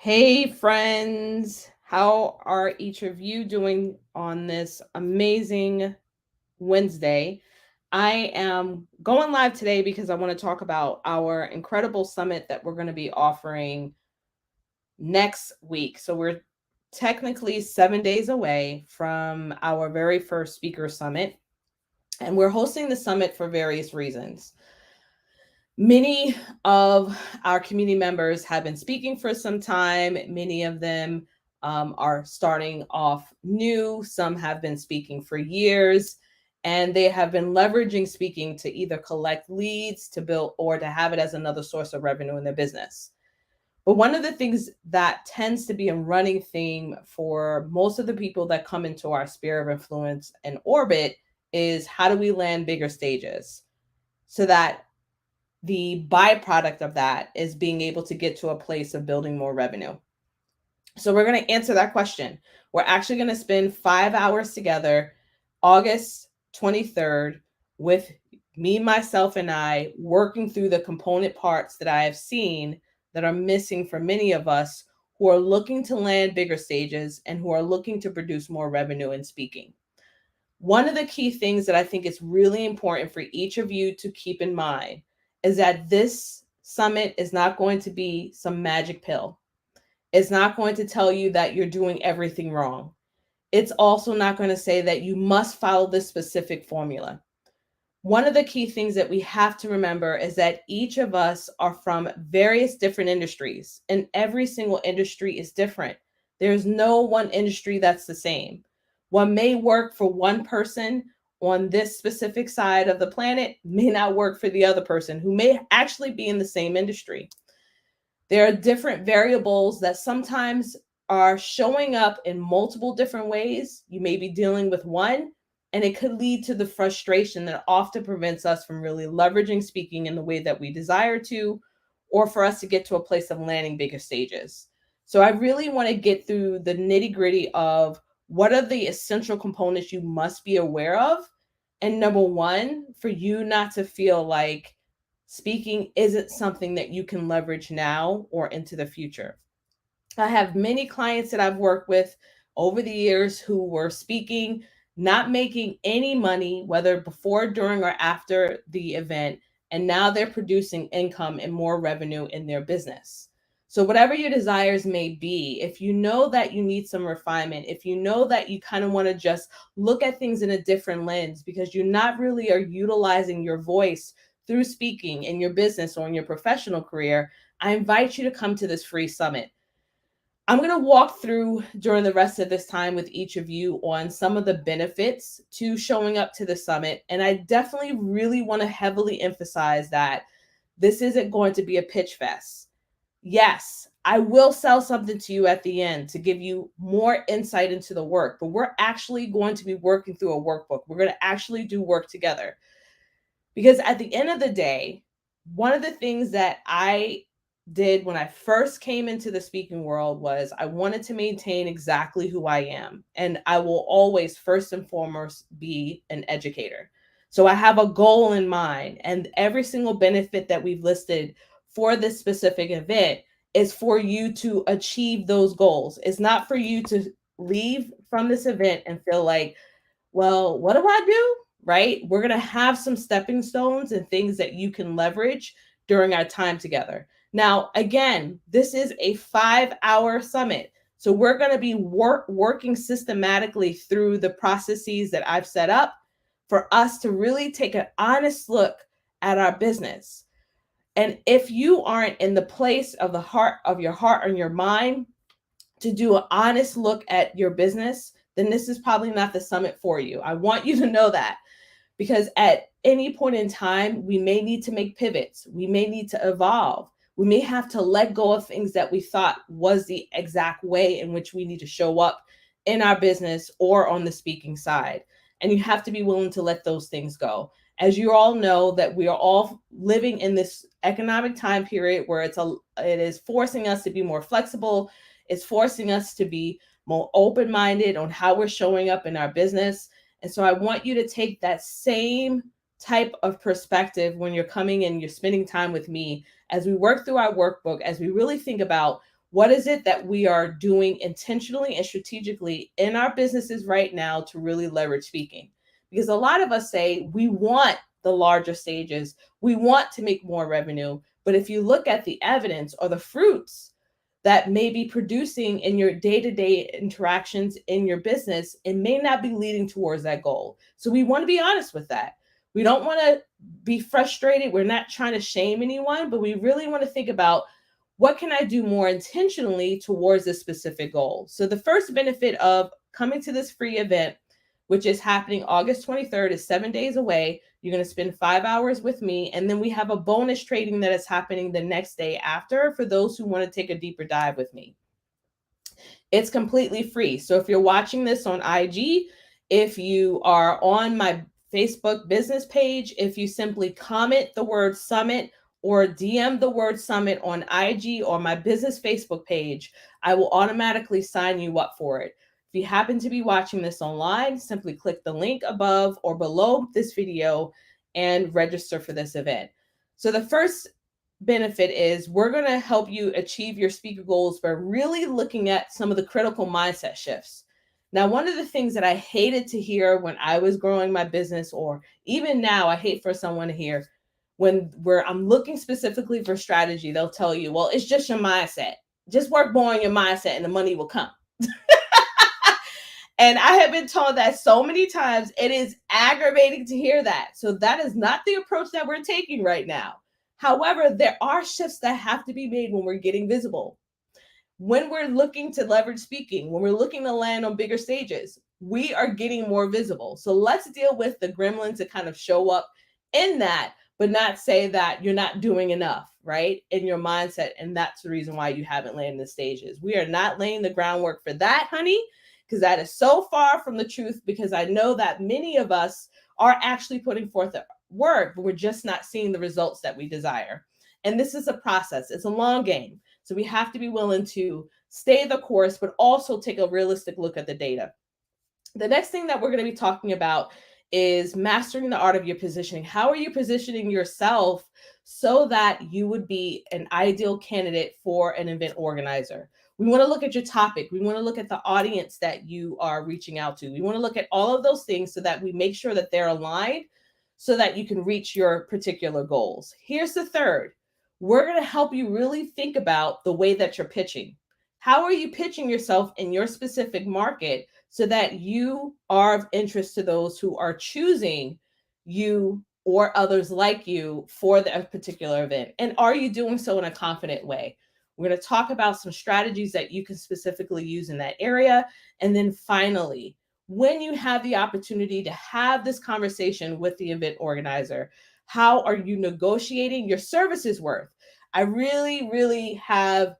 Hey, friends. How are each of you doing on this amazing Wednesday? I am going live today because I want to talk about our incredible summit that we're going to be offering next week. So, we're technically 7 days away from our very first speaker summit, and we're hosting the summit for various reasons. Many of our community members have been speaking for some time. Many of them are starting off new. Some have been speaking for years, and they have been leveraging speaking to either collect leads, to build, or to have it as another source of revenue in their business. But one of the things that tends to be a running theme for most of the people that come into our sphere of influence and orbit is, how do we land bigger stages so that the byproduct of that is being able to get to a place of building more revenue? So we're going to answer that question. We're actually going to spend 5 hours together, August 23rd, with me, myself, and I working through the component parts that I have seen that are missing for many of us who are looking to land bigger stages and who are looking to produce more revenue in speaking. One of the key things that I think is really important for each of you to keep in mind is that this summit is not going to be some magic pill. It's not going to tell you that you're doing everything wrong. It's also not going to say that you must follow this specific formula. One of the key things that we have to remember is that each of us are from various different industries, and every single industry is different. There's no one industry that's the same. What may work for one person on this specific side of the planet may not work for the other person who may actually be in the same industry. There are different variables that sometimes are showing up in multiple different ways. You may be dealing with one, and it could lead to the frustration that often prevents us from really leveraging speaking in the way that we desire to, or for us to get to a place of landing bigger stages. So I really want to get through the nitty gritty of what are the essential components you must be aware of. And number one, for you not to feel like speaking isn't something that you can leverage now or into the future. I have many clients that I've worked with over the years who were speaking, not making any money, whether before, during, or after the event, and now they're producing income and more revenue in their business. So, whatever your desires may be, if you know that you need some refinement, if you know that you kind of want to just look at things in a different lens because you not really are utilizing your voice through speaking in your business or in your professional career, I invite you to come to this free summit. I'm going to walk through during the rest of this time with each of you on some of the benefits to showing up to the summit. And I definitely really want to heavily emphasize that this isn't going to be a pitch fest. Yes, I will sell something to you at the end to give you more insight into the work, but we're actually going to be working through a workbook. We're going to actually do work together. Because at the end of the day, one of the things that I did when I first came into the speaking world was I wanted to maintain exactly who I am. And I will always, first and foremost, be an educator. So I have a goal in mind, and every single benefit that we've listed for this specific event is for you to achieve those goals. It's not for you to leave from this event and feel like, well, what do I do? Right? We're going to have some stepping stones and things that you can leverage during our time together. Now, again, this is a 5-hour summit. So we're going to be working systematically through the processes that I've set up for us to really take an honest look at our business. And if you aren't in the place of the heart of your heart and your mind to do an honest look at your business, then this is probably not the summit for you. I want you to know that, because at any point in time, we may need to make pivots. We may need to evolve. We may have to let go of things that we thought was the exact way in which we need to show up in our business or on the speaking side. And you have to be willing to let those things go. As you all know, that we are all living in this economic time period where it is forcing us to be more flexible. It's forcing us to be more open-minded on how we're showing up in our business. And so I want you to take that same type of perspective when you're coming and you're spending time with me as we work through our workbook, as we really think about What is it that we are doing intentionally and strategically in our businesses right now to really leverage speaking? Because a lot of us say we want the larger stages, we want to make more revenue. But if you look at the evidence or the fruits that may be producing in your day-to-day interactions in your business, it may not be leading towards that goal. So we want to be honest with that. We don't want to be frustrated. We're not trying to shame anyone, but we really want to think about, what can I do more intentionally towards this specific goal? So the first benefit of coming to this free event, which is happening August 23rd, is 7 days away. You're going to spend 5 hours with me. And then we have a bonus trading that is happening the next day after for those who want to take a deeper dive with me. It's completely free. So if you're watching this on IG, if you are on my Facebook business page, if you simply comment the word summit or DM the word summit on IG or my business Facebook page, I will automatically sign you up for it. If you happen to be watching this online, simply click the link above or below this video and register for this event. So the first benefit is, we're going to help you achieve your speaker goals by really looking at some of the critical mindset shifts. Now, one of the things that I hated to hear when I was growing my business, or even now, I hate for someone to hear where I'm looking specifically for strategy, they'll tell you, well, it's just your mindset. Just work more on your mindset and the money will come. And I have been told that so many times, it is aggravating to hear that. So that is not the approach that we're taking right now. However, there are shifts that have to be made when we're getting visible. When we're looking to leverage speaking, when we're looking to land on bigger stages, we are getting more visible. So let's deal with the gremlins that kind of show up in that, but not say that you're not doing enough, right? In your mindset. And that's the reason why you haven't landed the stages. We are not laying the groundwork for that, honey, because that is so far from the truth, because I know that many of us are actually putting forth the work, but we're just not seeing the results that we desire. And this is a process. It's a long game. So we have to be willing to stay the course, but also take a realistic look at the data. The next thing that we're going to be talking about is mastering the art of your positioning. How are you positioning yourself so that you would be an ideal candidate for an event organizer? We want to look at your topic. We want to look at the audience that you are reaching out to. We want to look at all of those things so that we make sure that they're aligned so that you can reach your particular goals. Here's the third. We're going to help you really think about the way that you're pitching. How are you pitching yourself in your specific market so that you are of interest to those who are choosing you or others like you for the particular event? And are you doing so in a confident way? We're going to talk about some strategies that you can specifically use in that area. And then finally, when you have the opportunity to have this conversation with the event organizer, how are you negotiating your services worth? I really have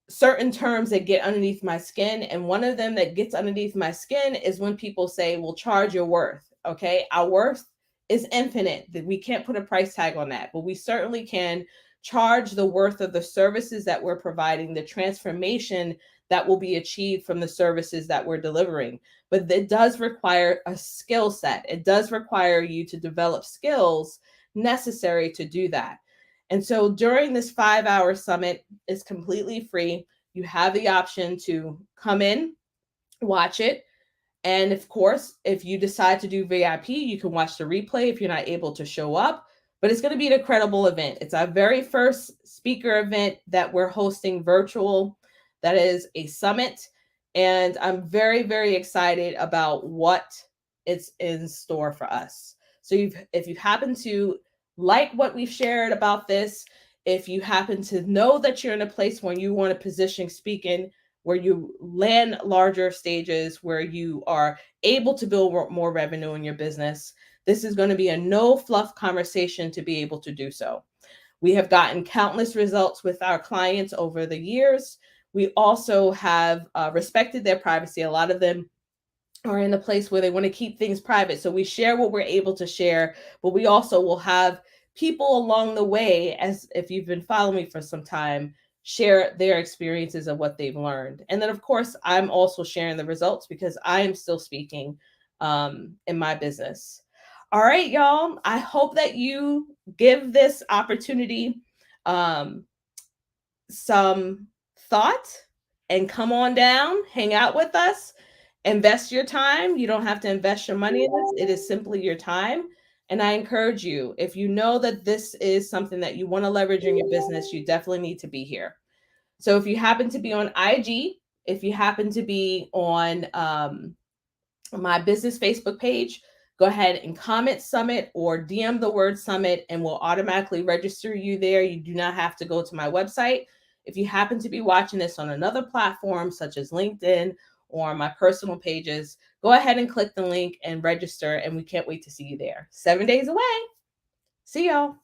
certain terms that get underneath my skin. And one of them that gets underneath my skin is when people say, well, charge your worth. Okay. Our worth is infinite, that we can't put a price tag on that, but we certainly can charge the worth of the services that we're providing, the transformation that will be achieved from the services that we're delivering. But it does require a skill set. It does require you to develop skills necessary to do that. And so during this 5-hour summit, it's completely free. You have the option to come in, watch it. And of course, if you decide to do VIP, you can watch the replay if you're not able to show up. But it's going to be an incredible event. It's our very first speaker event that we're hosting virtual. That is a summit. And I'm very excited about what it's in store for us. So if you happen to like what we've shared about this, if you happen to know that you're in a place where you want to position speaking, where you land larger stages, where you are able to build more revenue in your business, this is going to be a no fluff conversation to be able to do so. We have gotten countless results with our clients over the years. We also have respected their privacy. A lot of them are in a place where they want to keep things private. So we share what we're able to share, but we also will have people along the way, as if you've been following me for some time, share their experiences of what they've learned. And then, of course, I'm also sharing the results because I am still speaking in my business. All right, y'all. I hope that you give this opportunity some thought and come on down, hang out with us, invest your time. You don't have to invest your money in this, it is simply your time. And I encourage you, if you know that this is something that you want to leverage in your business, you definitely need to be here. So if you happen to be on IG, if you happen to be on my business Facebook page, go ahead and comment summit or DM the word summit and we'll automatically register you there. You do not have to go to my website. If you happen to be watching this on another platform such as LinkedIn or my personal pages, go ahead and click the link and register, and we can't wait to see you there. 7 days away. See y'all.